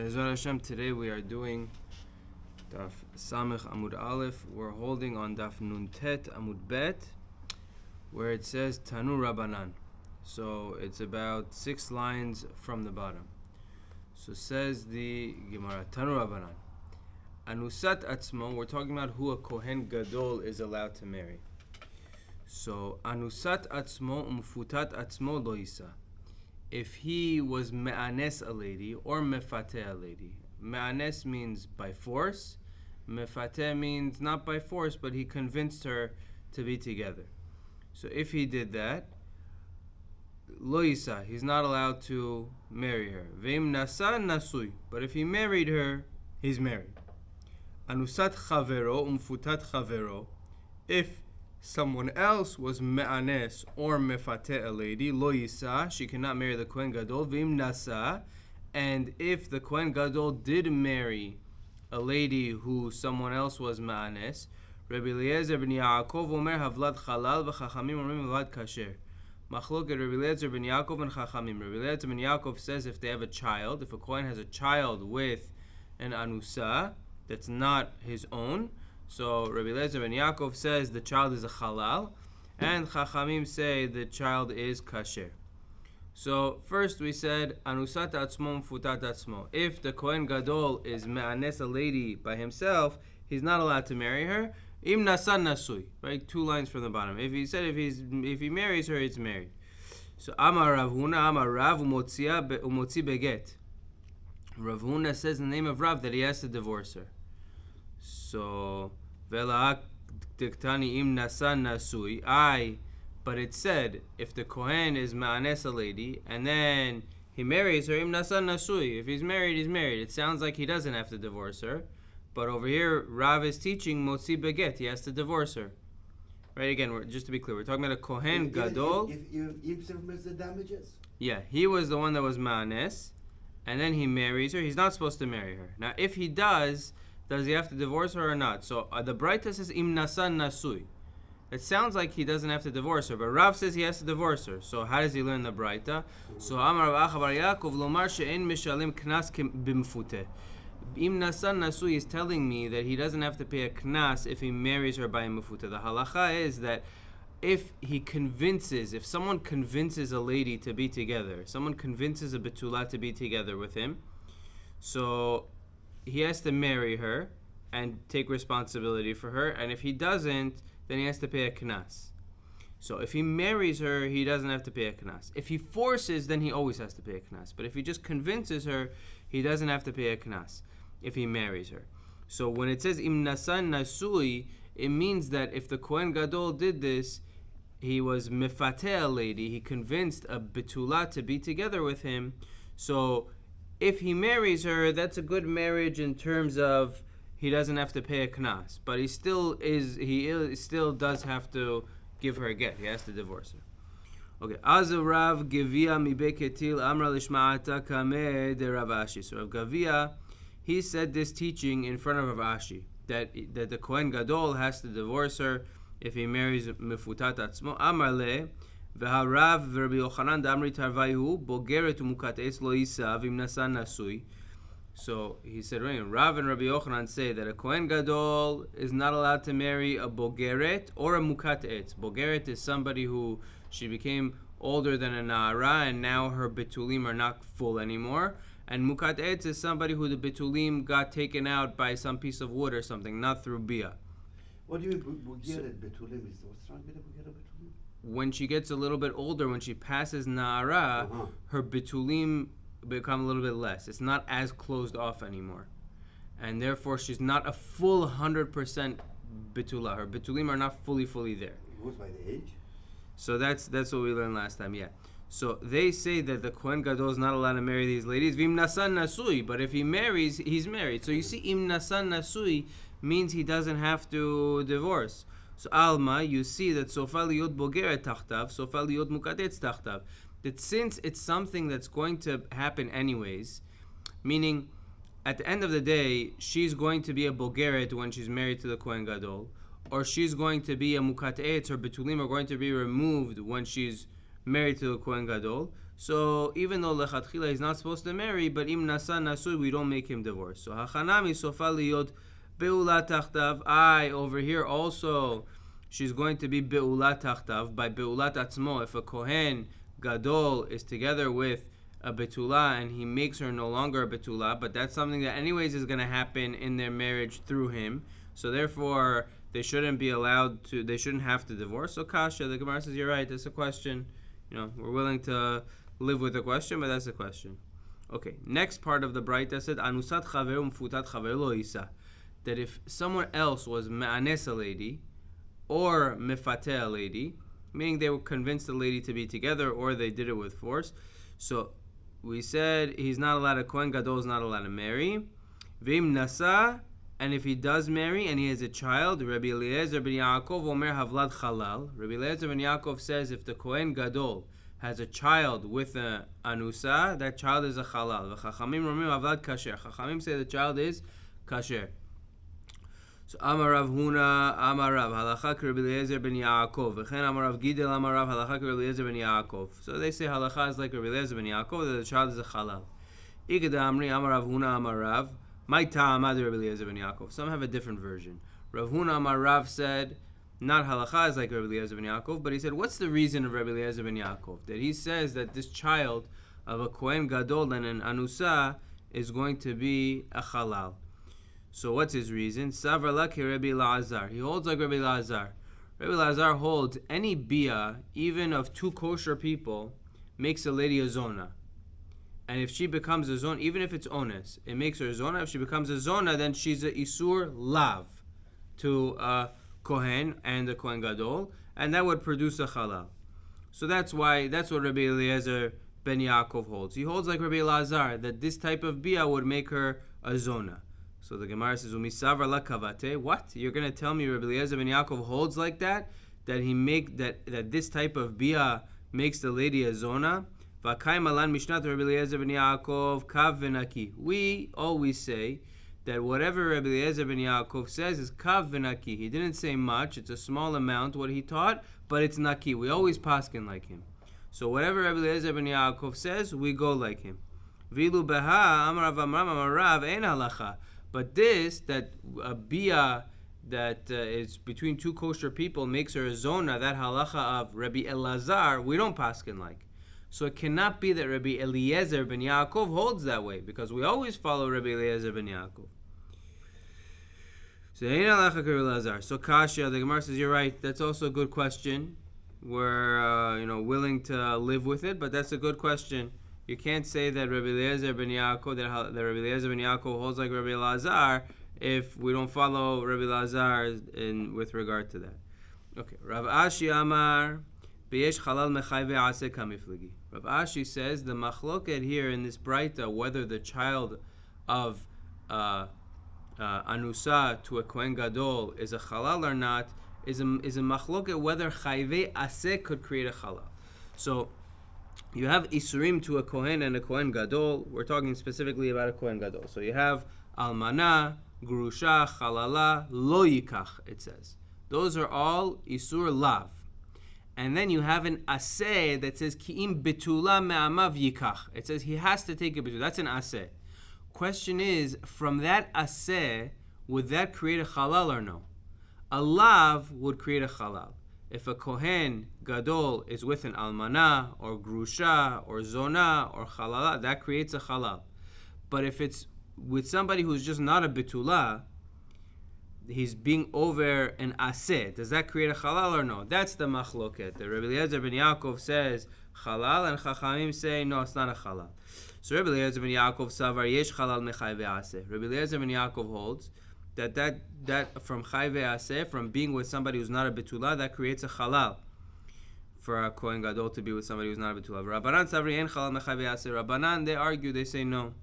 Be'ezrat Hashem, today we are doing Daf Samech Amud Aleph. We're holding on Daf Nun Tet Amud Bet, where it says Tanu Rabbanan. So it's about 6 lines from the bottom. So says the Gemara, Tanu Rabbanan. Anusat Atzmo, we're talking about who a Kohen Gadol is allowed to marry. So Anusat Atzmo Umfutat Atzmo Lo Yisa. If he was me'anes a lady or mefateh a lady. Me'anes means by force. Mefateh means not by force, but he convinced her to be together. So if he did that, lo yisa, he's not allowed to marry her. Ve'im nasa nasui, but if he married her, he's married. Anusat chavero umfutat chavero. If someone else was me'anes or mefateh a lady, lo yisa, she cannot marry the Kohen Gadol. V'im nasa, and if the Kohen Gadol did marry a lady who someone else was me'anes, Rabbi Eliezer ben Yaakov omer havlad chalal v'chachamim omrim havlad kasher. Machloket Rabbi Eliezer ben Yaakov and Chachamim. Rabbi Eliezer ben Yaakov says if they have a child, if a Kohen has a child with an anusa that's not his own, so Rabbi Eliezer ben Yaakov says the child is a halal, and Chachamim say the child is kasher. So first we said anusat atzmo mfutat atzmo. If the Kohen Gadol is me'anes a lady by himself, he's not allowed to marry her. Im nasan nasui, right? 2 lines from the bottom. If he marries her, it's married. So Amar Rav Huna, Amar Rav umotzi beget. Rav Huna says in the name of Rav that he has to divorce her. So Vela'ak diktani im nasan nasui. But it said if the Kohen is ma'anes a lady and then he marries her, im nasan nasui. If he's married, he's married. It sounds like he doesn't have to divorce her. But over here, Rav is teaching motzi beget. He has to divorce her. Right, again, just to be clear, we're talking about a Kohen Gadol. If the damages? Yeah, he was the one that was ma'anes, and then he marries her. He's not supposed to marry her. Now, if he does he have to divorce her or not? So the Braita says im nasan nasui. It sounds like he doesn't have to divorce her, but Rav says he has to divorce her. So how does he learn the Braita? So Amar Rav Acha bar Yaakov lomar she'en mishalim knas b'mfuteh. Im nasan nasui is telling me that he doesn't have to pay a knas if he marries her by a mufuteh. The halacha is that if someone convinces a lady to be together, someone convinces a betula to be together with him, so he has to marry her and take responsibility for her, and if he doesn't, then he has to pay a knas. So if he marries her, he doesn't have to pay a knas. If he forces, then he always has to pay a knas. But if he just convinces her, he doesn't have to pay a knas if he marries her. So when it says im nasan nasui, it means that if the Kohen Gadol did this, he was mefateh a lady, he convinced a betula to be together with him. So if he marries her, that's a good marriage in terms of he doesn't have to pay a knas, but he still does have to give her a get. He has to divorce her. Okay. Azav Rav Gavia mi beketil amra lishma'ata kameh de Rav Ashi. So Rav Gavia, he said this teaching in front of Rav Ashi that the Kohen Gadol has to divorce her if he marries mefutat atzmo. Amar le v'harav v'Rabbi Yochanan d'amri tarvayu bogeret umukates lo yisa v'im nasan nasui. So he said, Rav and Rabbi Yochanan say that a Kohen Gadol is not allowed to marry a bogeret or a mukat etz. Bogeret is somebody who she became older than a na'ara and now her betulim are not full anymore. And mukat etz is somebody who the betulim got taken out by some piece of wood or something, not through bia. What do you mean bogeret betulim? What's wrong with the bogeret betulim? When she gets a little bit older, when she passes na'ara, her betulim become a little bit less. It's not as closed off anymore, and therefore she's not a full 100% betula. Her betulim are not fully there. It goes by the age. So that's what we learned last time. Yeah. So they say that the Kohen Gadol is not allowed to marry these ladies. Vim nasan nasui, but if he marries, he's married. So you see, im nasan nasui means he doesn't have to divorce. So alma, you see that sofa liyot bogeret tachtav, sofa liyot mukatetz tachtav. That since it's something that's going to happen anyways, meaning at the end of the day, she's going to be a bogeret when she's married to the Kohen Gadol, or she's going to be a mukat etz, her betulim are going to be removed when she's married to the Kohen Gadol. So even though lechatchila he's not supposed to marry, but im nasa nasui, we don't make him divorce. So hachanami sofa liyot be'ula tachtav. Over here also, she's going to be be'ula tachtav by be'ulat atzmo. If a kohen gadol is together with a betula and he makes her no longer a betula, but that's something that anyways is going to happen in their marriage through him. So therefore, they shouldn't have to divorce. So kasha, the Gemara says, you're right, that's a question. We're willing to live with the question, but that's a question. Okay, next part of the Braita said, Anusat chaver umfutat chaver lo isa. That if someone else was me'anes a lady, or mefateh a lady, meaning they were convinced the lady to be together, or they did it with force. So we said he's not allowed to, Kohen Gadol is not allowed to marry. V'im nasa, and if he does marry and he has a child, Rabbi Eliezer ben Yaakov omer havlad chalal. Rabbi Eliezer ben Yaakov says if the Kohen Gadol has a child with an anusa, that child is a chalal. V'chachamim romim havlad kasher. Chachamim say the child is kasher. So Amar Rav Huna, Amar Rav, halacha Rabbi Eliezer ben Yaakov. V'chen Amar Rav Gidel, Amar Rav, halacha Rabbi Eliezer ben Yaakov. So they say halacha is like Rabbi Eliezer ben Yaakov, that the child is a chalal. Igad Amri, Amar Rav Huna, Amar Rav, my ta'amad Rabbi Eliezer ben Yaakov. Some have a different version. Rav Huna, Amar Rav said, not halacha is like Rabbi Eliezer ben Yaakov, but he said, what's the reason of Rabbi Eliezer ben Yaakov? That he says that this child of a Kohen Gadol and an Anusa is going to be a chalal. So what's his reason? Savra laki Rabbi Elazar. He holds like Rabbi Elazar. Rabbi Elazar holds any bia, even of two kosher people, makes a lady a zona. And if she becomes a zona, even if it's ones, it makes her a zona. If she becomes a zona, then she's a isur lav to a kohen and a kohen gadol, and that would produce a chalal. So that's what Rabbi Eliezer ben Yaakov holds. He holds like Rabbi Elazar, that this type of bia would make her a zona. So the Gemara says, "Umisavra la kavate." What? You're going to tell me Rabbi Eliezer ben Yaakov holds like that? That this type of bia makes the lady a zona? V'kai malan mishnat Rabbi Eliezer ben Yaakov kav v'naki. We always say that whatever Rabbi Eliezer ben Yaakov says is kav v'naki. He didn't say much; it's a small amount what he taught, but it's naki. We always paskin like him. So whatever Rabbi Eliezer ben Yaakov says, we go like him. Vilu beha amar Rav Amram amar Rav ein halacha. But this, that a bia that is between two kosher people makes her a zona, that halacha of Rabbi Elazar, we don't paskin like. So it cannot be that Rabbi Eliezer ben Yaakov holds that way, because we always follow Rabbi Eliezer ben Yaakov. So Kasha, the Gemara says, you're right, that's also a good question. We're willing to live with it, but that's a good question. You can't say that Rabbi Eliezer ben Yaakov, that Rabbi Eliezer ben Yaakov holds like Rabbi Elazar if we don't follow Rabbi Elazar with regard to that. Okay, Rav Ashi Amar, B'yesh Chalal Mechai Ve'aseh Kamifligi. Rav Ashi says the machloket here in this Braita, whether the child of Anusa to a Kohen Gadol is a Chalal or not, is a machloket whether Chayve Aseh could create a Chalal. So, you have Isurim to a Kohen and a Kohen Gadol. We're talking specifically about a Kohen Gadol. So you have Almana, Grusha, Chalala, Lo Yikach, it says. Those are all Isur Lav. And then you have an Aseh that says Ki'im Betula Me'amav Yikach. It says he has to take a Betula. That's an Aseh. Question is, from that Aseh, would that create a Chalal or no? A Lav would create a Chalal. If a Kohen Gadol is with an Almana, or Grusha, or Zona, or Chalala, that creates a Chalal. But if it's with somebody who's just not a Betula, he's being over an Aseh, does that create a Chalal or no? That's the Machloket. The Rabbi Eliezer ben Yaakov says Chalal, and Chachamim say, no, it's not a Chalal. So Rabbi Eliezer ben Yaakov Savar Yesh Chalal Mechai Ve'aseh. Rabbi Eliezer ben Yaakov holds that from Chai Ve'aseh, from being with somebody who's not a Betula, that creates a Chalal for a Kohen Gadol to be with somebody who's not a Betula. Rabbanan Savri En Chalal Mechai Ve'aseh. Rabbanan, they argue, they say no.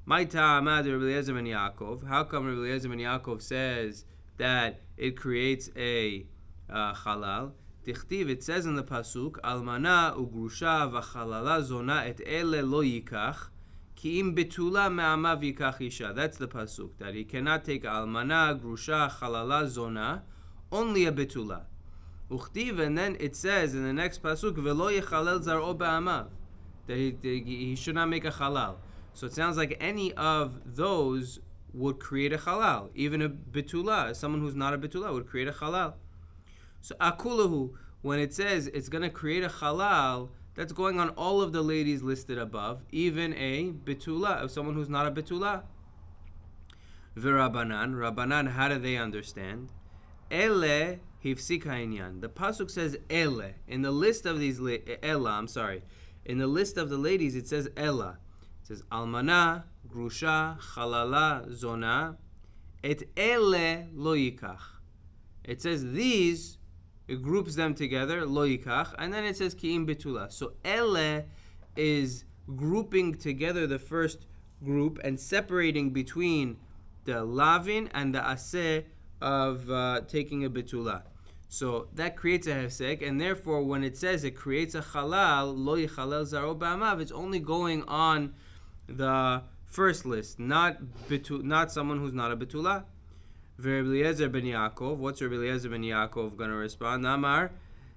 My ta'amad Rabbi Eliezer ben Yaakov. How come Rabbi Eliezer ben Yaakov says that it creates a Chalal? Tichtiv, it says in the Pasuk, Almana ugrusha v'chalala zona et ele lo yikach, ki im betula me'amav yikach isha. That's the Pasuk, that he cannot take almana, grusha, chalala, zona, only a betula. Uchtiv, and then it says in the next Pasuk, v'lo yechalel zar'o be'amav, that he should not make a halal. So it sounds like any of those would create a halal. Even a betula, someone who's not a betula, would create a halal. So akulahu, when it says it's going to create a halal, that's going on all of the ladies listed above, even a betula, someone who's not a betula. V'Rabbanan, Rabbanan, how do they understand? Ele hifsik ha'inyan. The pasuk says ele. In the list of these, in the list of the ladies, it says ela. It says almana, grusha, chalala, zona. Et ele lo yikach. It says these, it groups them together, lo yikach, and then it says ki'im betula. So ele is grouping together the first group and separating between the lavin and the aseh of taking a betula. So that creates a hefsek, and therefore when it says it creates a halal, lo yichalel zaro ba'amav, it's only going on the first list, not someone who's not a betula. Rabbi Eliezer ben Yaakov, what's Rabbi Eliezer ben Yaakov going to respond? Amar,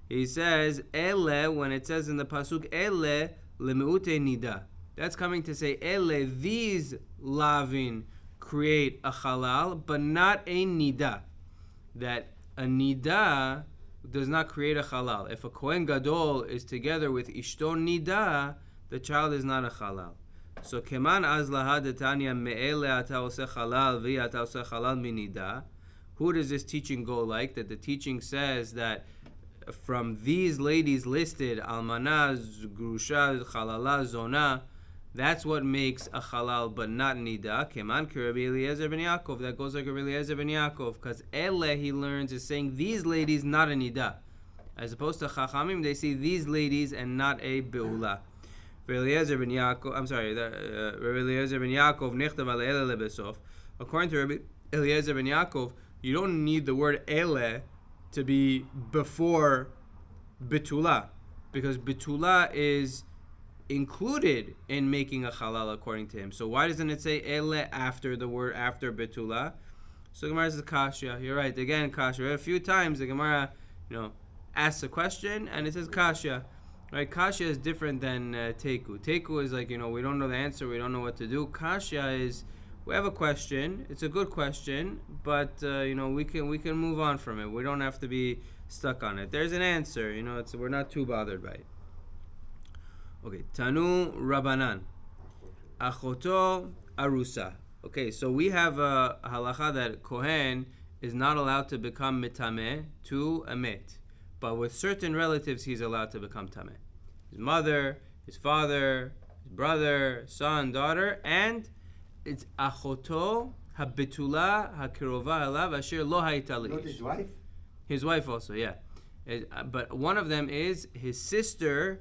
he says, ele, when it says in the pasuk, ele lemeute nida. That's coming to say, ele, these lavin create a halal, but not a nida. That a nida does not create a halal. If a Kohen Gadol is together with ishto nida, the child is not a halal. So keman azlaha detanya me'ele ata oseh halal vi ata oseh halal minida. Who does this teaching go like? That the teaching says that from these ladies listed, almana, grusha, halala, zona, that's what makes a halal, but not nida. Keman ki Rabbi Eliezer ben Yaakov. That goes like Rabbi Eliezer ben Yaakov, because ele, he learns, is saying these ladies, not a nida. As opposed to chachamim, they see these ladies and not a beula. Rabbi Eliezer ben Yaakov, Rabbi Eliezer ben Yaakov, nechtav al ele lebesof. According to Rabbi Eliezer ben Yaakov, you don't need the word ele to be before betula, because betula is included in making a halal according to him. So why doesn't it say ele after the word after betula? So the Gemara says kasha. You're right. Again, kasha. A few times the Gemara, asks a question and it says kasha. Right? Kasha is different than teku. Teku is like, we don't know the answer. We don't know what to do. Kasha is, we have a question. It's a good question, but we can move on from it. We don't have to be stuck on it. There's an answer. We're not too bothered by it. Okay, Tanu Rabbanan, Achoto Arusa. Okay, so we have a halacha that Kohen is not allowed to become mitameh to a met, but with certain relatives he's allowed to become tameh. His mother, his father, his brother, son, daughter, and it's Achoto habetula hakirova elav asher lo hayta leish. Not his wife? His wife also, yeah. But one of them is his sister,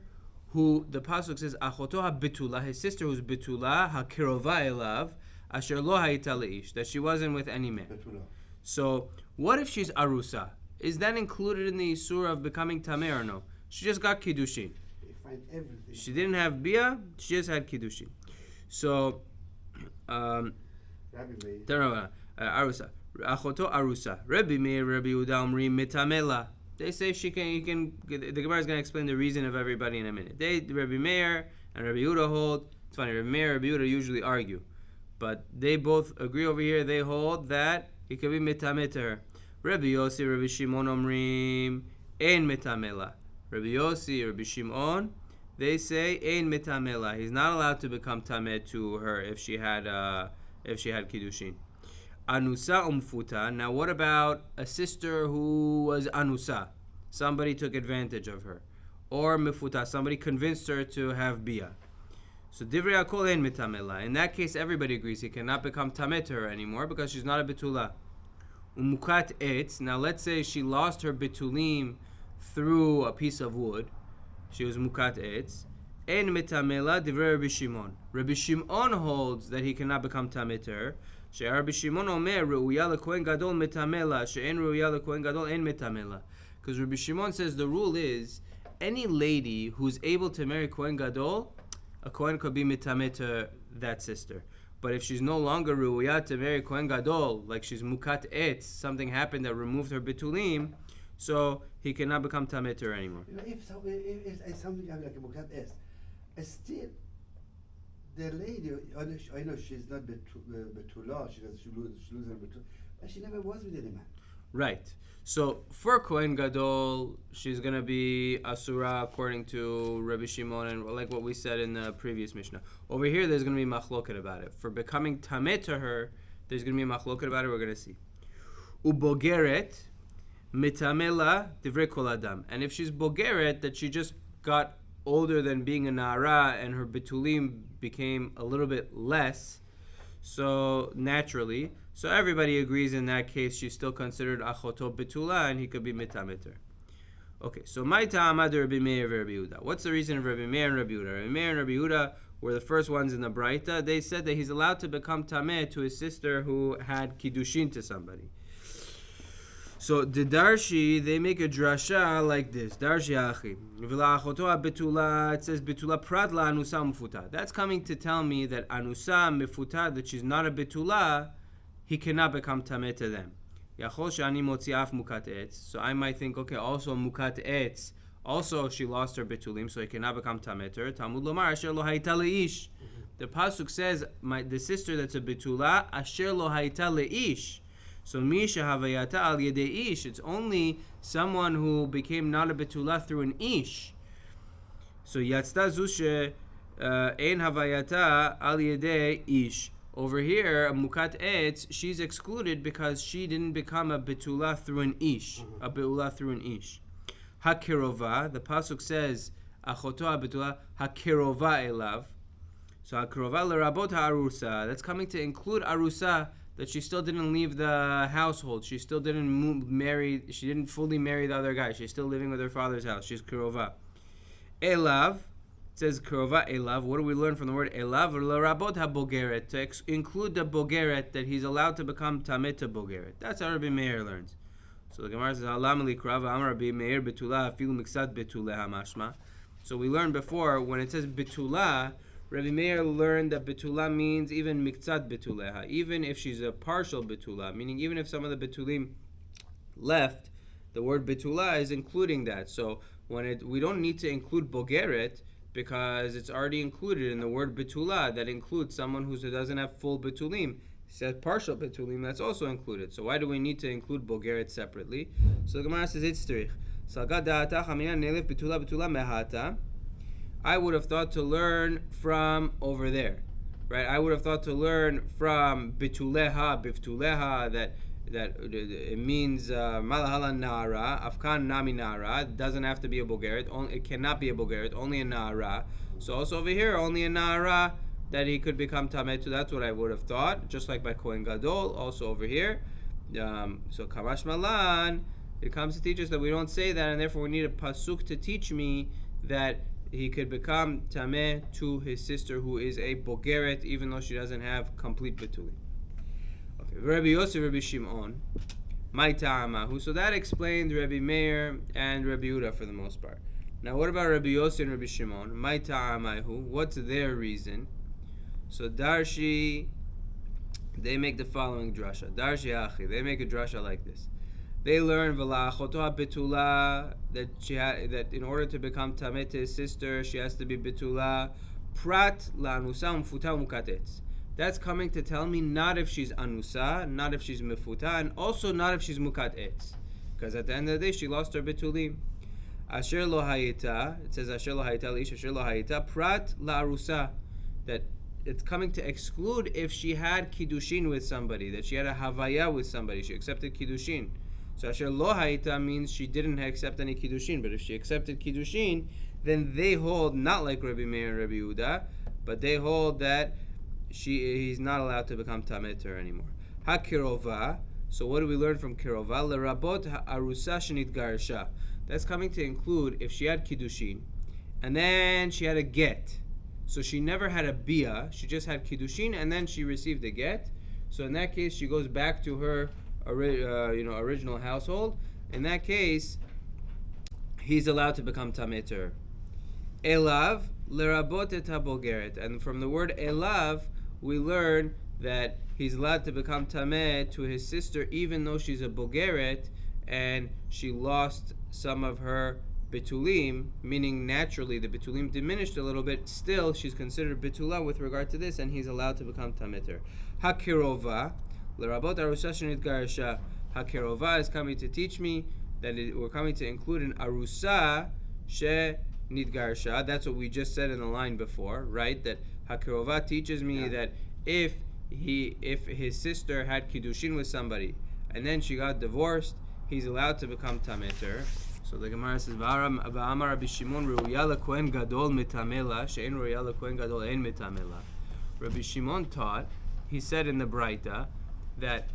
who the pasuk says achoto habetula, his sister who's betula hakirova elav asher lo hayta leish, that she wasn't with any man. Betula. So what if she's arusa? Is that included in the isur of becoming tameh or no? She just got kiddushin. They find everything. She didn't have bia. She just had kiddushin. So Rabbi Meir. arusa. Achoto arusa. Rabbi Meir, Rabbi Yehuda omrim mitamela. They say she can. The Gemara is going to explain the reason of everybody in a minute. Rabbi Meir and Rabbi Yehuda hold. It's funny. Rabbi Meir and Rabbi Yehuda usually argue, but they both agree over here. They hold that he can be mitameh to her. Rabbi Yossi, Rabbi Shimon omrim ein mitamela. Rabbi Yossi, Rabbi Shimon, they say ein mitamela. He's not allowed to become tameh to her if she had kiddushin. Anusa umfuta. Now what about a sister who was anusa? Somebody took advantage of her. Or mifuta, somebody convinced her to have bia. So divrei hakol ein mitamela. In that case, everybody agrees he cannot become tameh to her anymore because she's not a betula. Umukat etz. Now let's say she lost her betulim through a piece of wood. She was mukat etz. Ein mitamela divrei Rabbi Shimon. Rabbi Shimon holds that he cannot become tameh to her. Rabbi Shimon omer reuya lekohen gadol mitamela she'en reuya lekohen gadol ein mitamela. Because Rabbi Shimon says the rule is any lady who's able to marry kohen gadol, a kohen could be mitameh to that sister. But if she's no longer reuya to marry kohen gadol, like she's mukat etz, something happened that removed her betulim, so he cannot become tameh to her anymore. If something like a mukat es, Still, the lady, I know she's not Betula, she loses her Betula, but she never was with any man. Right. So for Kohen Gadol, she's gonna be Asura according to Rabbi Shimon, and like what we said in the previous Mishnah. Over here, there's gonna be machloket about it. For becoming tameh to her, there's gonna be machloket about it. We're gonna see. Ubogeret mitamela divrei kol adam. And if she's bogeret, that she just got older than being a nara, and her betulim became a little bit less, so naturally. So everybody agrees in that case she's still considered achoto betula, and he could be mitameter. Okay, so my ta'amad Rabbi Meir and Rabbi Yehuda. What's the reason of Rabbi Meir and Rabbi Yehuda? Rabbi Meir and Rabbi Yehuda were the first ones in the Braita. They said that he's allowed to become tameh to his sister who had kiddushin to somebody. So the Darshi, they make a drasha like this. Darshi achi. V'la achoto betula, it says betula prat la anusa mufuta. That's coming to tell me that anusa mifuta, that she's not a betula, he cannot become tameh to them. Yachol she'ani motziaf mukat etz. So I might think, okay, also mukat etz. Also, she lost her betulim, so he cannot become tameh to her. Talmud lomar asher lo hayta leish. The pasuk says, the sister that's a betula, asher lo hayta leish. So misha havayata al yedei ish. It's only someone who became not a betula through an ish. So yatzta zushe ein havayata al yedei ish. Over here, mukat etz, she's excluded because she didn't become a betula through an ish. A betula through an ish. Hakirova, the pasuk says, achoto betula hakirova elav. So hakirova lerabot ha'arusa. That's coming to include arusa, that she still didn't leave the household. She still didn't marry. She didn't fully marry the other guy. She's still living with her father's house. She's kirova. Elav. It says kirova elav. What do we learn from the word elav? L'rabot ha-bogeret. To include the bogeret, that he's allowed to become tameh to bogeret. That's how Rabbi Meir learns. So the Gemara says, Alam li krava amar Rabbi Meir betula afilu miksat betula hamashma. So we learned before, when it says betula, Rabbi Meir learned that betula means even miktzat betuleha, even if she's a partial betula, meaning even if some of the betulim left, the word betula is including that. So we don't need to include bogeret because it's already included in the word betula, that includes someone who doesn't have full betulim. It says partial betulim, that's also included. So why do we need to include bogeret separately? So the Gemara says it's trich. Salgat da'ata chamina nelef betula mehata. I would have thought to learn from over there, right? I would have thought to learn from bituleha, biftuleha, that it means malahala nara, afkan nami nara. It doesn't have to be a bogeret. It cannot be a bogeret, only a nara. So also over here, only a nara that he could become tameh to. That's what I would have thought, just like by Kohen Gadol, also over here. So kamash malan, it comes to teach us that we don't say that, and therefore we need a pasuk to teach me that he could become tameh to his sister who is a bogeret, even though she doesn't have complete betulim. Okay, Rabbi Yosef, Rabbi Shimon, my ta'amahu. So that explains Rabbi Meir and Rabbi Yehuda for the most part. Now what about Rabbi Yosef and Rabbi Shimon? My ta'amahu. What's their reason? So Darshi, they make the following drasha. Darshi achi, they make a drasha like this. They learn v'la'achoto betula, that in order to become tameh to his sister, she has to be betula. Prat la'anusa mfuta mukatetz. That's coming to tell me not if she's anusa, not if she's mefuta, and also not if she's mukatetz, because at the end of the day she lost her betulim. Asher lo hayita, it says asher lo hayita lish, asher lo hayita prat la'arusa, that it's coming to exclude if she had kiddushin with somebody, that she had a havaya with somebody, she accepted kiddushin. So asher lo hayita means she didn't accept any kiddushin, but if she accepted kiddushin, then they hold not like Rabbi Meir and Rabbi Yehuda, but they hold that he's not allowed to become tameh to her anymore. Ha-kirova. So what do we learn from kirova? L'rabot ha'arusa shenit garsha. That's coming to include if she had kiddushin, and then she had a get. So she never had a bia, she just had kiddushin, and then she received a get. So in that case, she goes back to her original household. In that case, he's allowed to become tameh to her. Elav lerabot et habogeret, and from the word elav, we learn that he's allowed to become tameh to his sister, even though she's a bogeret and she lost some of her betulim, meaning naturally the betulim diminished a little bit, still she's considered betula with regard to this, and he's allowed to become tamiter. Hakirova, lerabot arusa shenit garsha. Hakirova is coming to teach me that we're coming to include an arusa she nidgarsha. That's what we just said in the line before, right? That Hakirova teaches me that if his sister had kiddushin with somebody and then she got divorced, he's allowed to become tamiter. So the Gemara says, "Va'amar Rabbi Shimon ru'ya lekohen gadol mitamela, she'en ru'ya lekohen gadol ein mitamela." Rabbi Shimon taught, he said in the Braita, that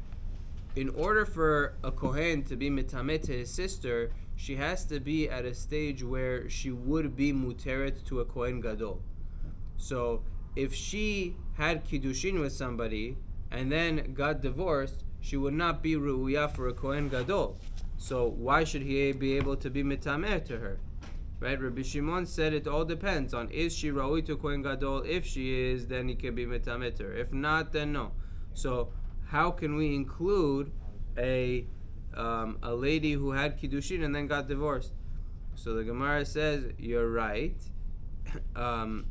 in order for a kohen to be mitameh to his sister, she has to be at a stage where she would be muteret to a kohen gadol. So if she had kiddushin with somebody and then got divorced, she would not be ru'ya for a kohen gadol. So why should he be able to be mitameh to her? Right? Rabbi Shimon said it all depends on, is she ra'ui to kohen gadol? If she is, then he can be mitameh to her. If not, then no. So how can we include a lady who had kiddushin and then got divorced? So the Gemara says, you're right. Shani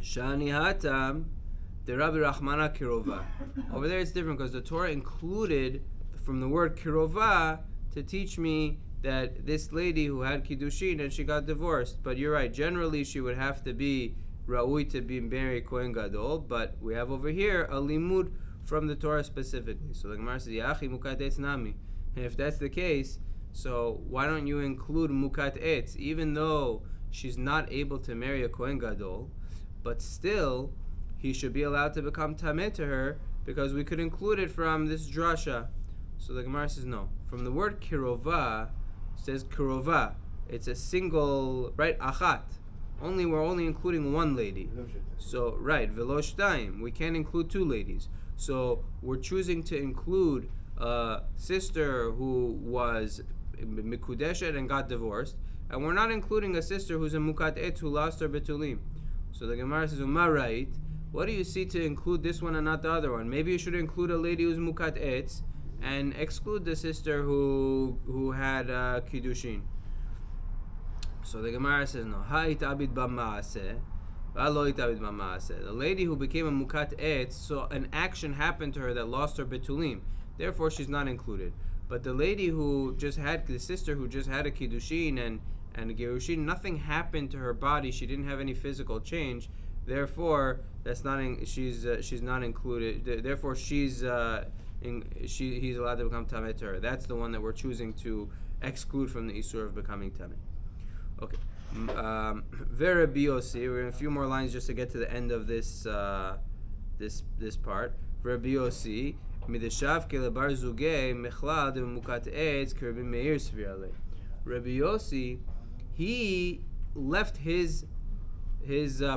hatam de Rabbi Rachmana kirova. Over there it's different because the Torah included from the word kirova to teach me that this lady who had kiddushin and she got divorced. But you're right, generally she would have to be ra'ui to be married kohen gadol, but we have over here a limud from the Torah specifically. So the Gemara says, Yachi mukat etz nami. And if that's the case, so why don't you include mukat etz, even though she's not able to marry a kohen gadol, but still he should be allowed to become tameh to her, because we could include it from this drasha. So the Gemara says no. From the word kirova, it says kirova. It's a single, right? Achat. We're only including one lady. So right, velo shtayim. We can't include two ladies. So we're choosing to include a sister who was mikudeshet and got divorced, and we're not including a sister who's a mukat etz who lost her betulim. So the Gemara says, right? What do you see to include this one and not the other one? Maybe you should include a lady who's mukat etz and exclude the sister who had kiddushin. So the Gemara says, no. Ha'itabid b'ma'aseh, v'alo itabid b'ma'aseh. The lady who became a mukat etz, so an action happened to her that lost her betulim. Therefore, she's not included. But the lady who just had, the sister who just had a kiddushin and a gerushin, nothing happened to her body. She didn't have any physical change. Therefore, that's not. She's not included. Therefore, he's allowed to become tameh to her. That's the one that we're choosing to exclude from the isur of becoming tameh. Okay. Vera Biosi. We're in a few more lines just to get to the end of this this part. Vera Biosi. Mideshav kelebar zugei mechlad mukat etz kerbim meir svirale. Rabbi Yossi, he left his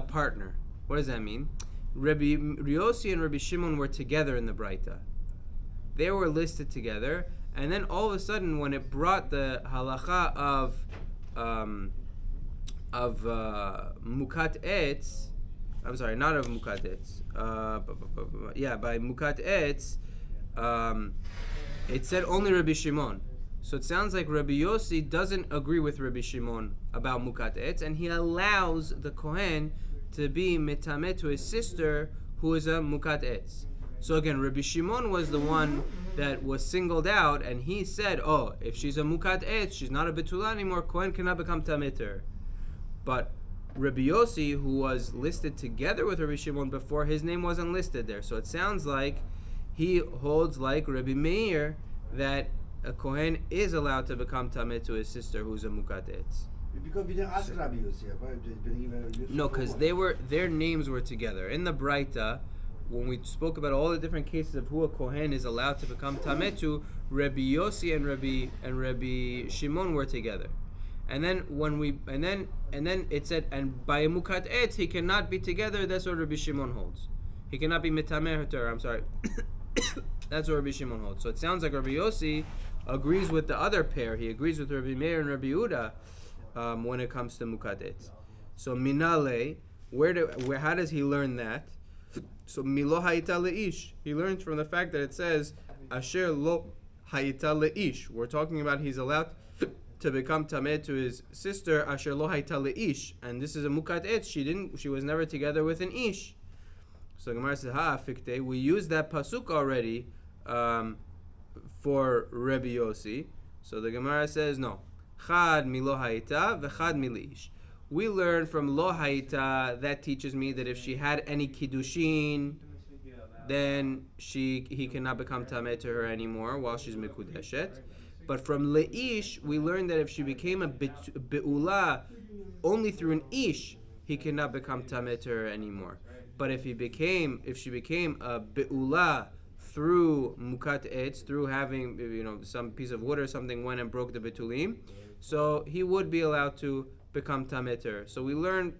partner. What does that mean? Rabbi Yossi and Rabbi Shimon were together in the Braita. They were listed together, and then all of a sudden, when it brought the halacha of mukat etz, I'm sorry, not of mukat etz. By mukat etz, it said only Rabbi Shimon. So it sounds like Rabbi Yossi doesn't agree with Rabbi Shimon about mukat etz, and he allows the kohen to be mitameh to his sister who is a mukat etz. So again, Rabbi Shimon was the one that was singled out, and he said, oh, if she's a mukat etz, she's not a betula anymore, kohen cannot become tameh to her. But Rabbi Yossi, who was listed together with Rabbi Shimon before, his name wasn't listed there. So it sounds like he holds like Rabbi Meir that a kohen is allowed to become tameh to his sister who's a mukat etz. Because we didn't ask Rabbi Yossi. No, because their names were together. In the Braita, when we spoke about all the different cases of who a kohen is allowed to become tameh to, Rabbi Yossi and Rabbi Shimon were together. And then it said, and by a mukat etz he cannot be together. That's what Rabbi Shimon holds. He cannot be mitameh to her. I'm sorry. That's what Rabbi Shimon holds. So it sounds like Rabbi Yossi agrees with the other pair. He agrees with Rabbi Meir and Rabbi Yehuda when it comes to mukat etz. So minale, how does he learn that? So milo hayita leish. He learns from the fact that it says asher lo hayita leish. We're talking about he's allowed to become tameh to his sister, asher lo hayta leish, and this is a mukat etz. She was never together with an ish. So the Gemara says, ha fikte. We used that pasuk already for Rebbe Yossi. So the Gemara says, no. Chad mi lo hayta v'chad mi leish. We learn from lo hayta, that teaches me that if she had any kiddushin, then he cannot become tameh to her anymore while she's mikudeshet. But from leish, we learn that if she became a be'ula only through an ish, he cannot become tameh to her anymore. But if she became a be'ula through mukat etz, through having some piece of wood or something went and broke the betulim, so he would be allowed to become tameh to her. So we learn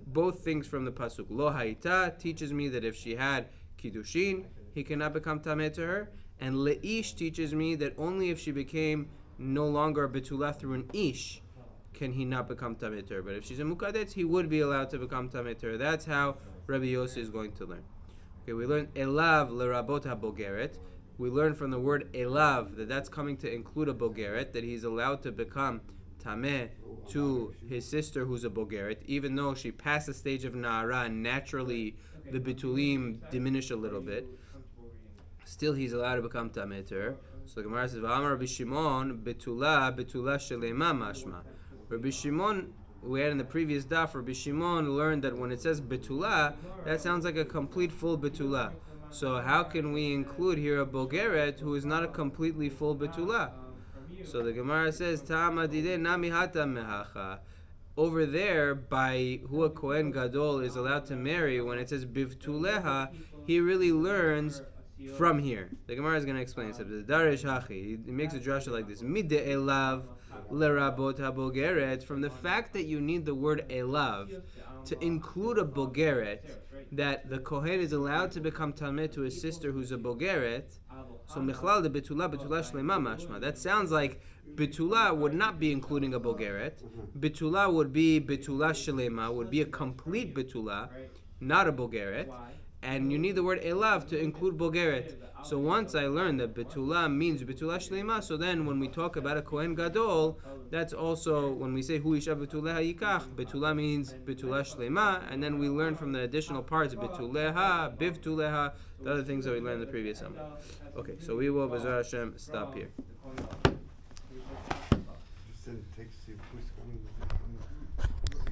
both things from the pasuk. Lo hayta teaches me that if she had kiddushin, he cannot become tameh to her, and leish teaches me that only if she became no longer a betula through an ish can he not become tameh to her. But if she's a mukadetz, he would be allowed to become tameh to her. That's how Rabbi Yossi is going to learn. Okay, we learn elav lerabot habogeret. We learn from the word elav that's coming to include a bogeret, that he's allowed to become tameh to his sister who's a bogeret, even though she passed the stage of na'ara and naturally the bitulim diminish a little bit. Still, he's allowed to become tameh to her. So the Gemara says, "V'amar Rabbi Shimon betula shelema mashma." Rabbi Shimon, we had in the previous daf, Rabbi Shimon learned that when it says betula, that sounds like a complete full betula. So how can we include here a bogeret who is not a completely full betula? So the Gemara says, Tama dide nami hata mehacha. Over there, by who a Kohen Gadol is allowed to marry, when it says bivtuleha, he really learns from here. The Gemara is going to explain. It says, Darish hachi. He makes a drasha like this. Mide elav lerabot habogeret. From the fact that you need the word elav to include a bogeret, that the Kohen is allowed to become tameh to his sister who's a bogeret. So michlal de betula shlema mashma. That sounds like betula would not be including a bogeret. Betula would be betula shlema, would be a complete betula, not a bogeret. And you need the word elav to include bogeret. So once I learned that betula means betula shlema, so then when we talk about a Kohen Gadol, that's also when we say hu isha betuleha yikach, betula means betula shlema, and then we learn from the additional parts betuleha, bivtuleha, the other things that we learned in the previous summer. Okay, so we will B'ezras Hashem stop here. Just send a text, see who's coming.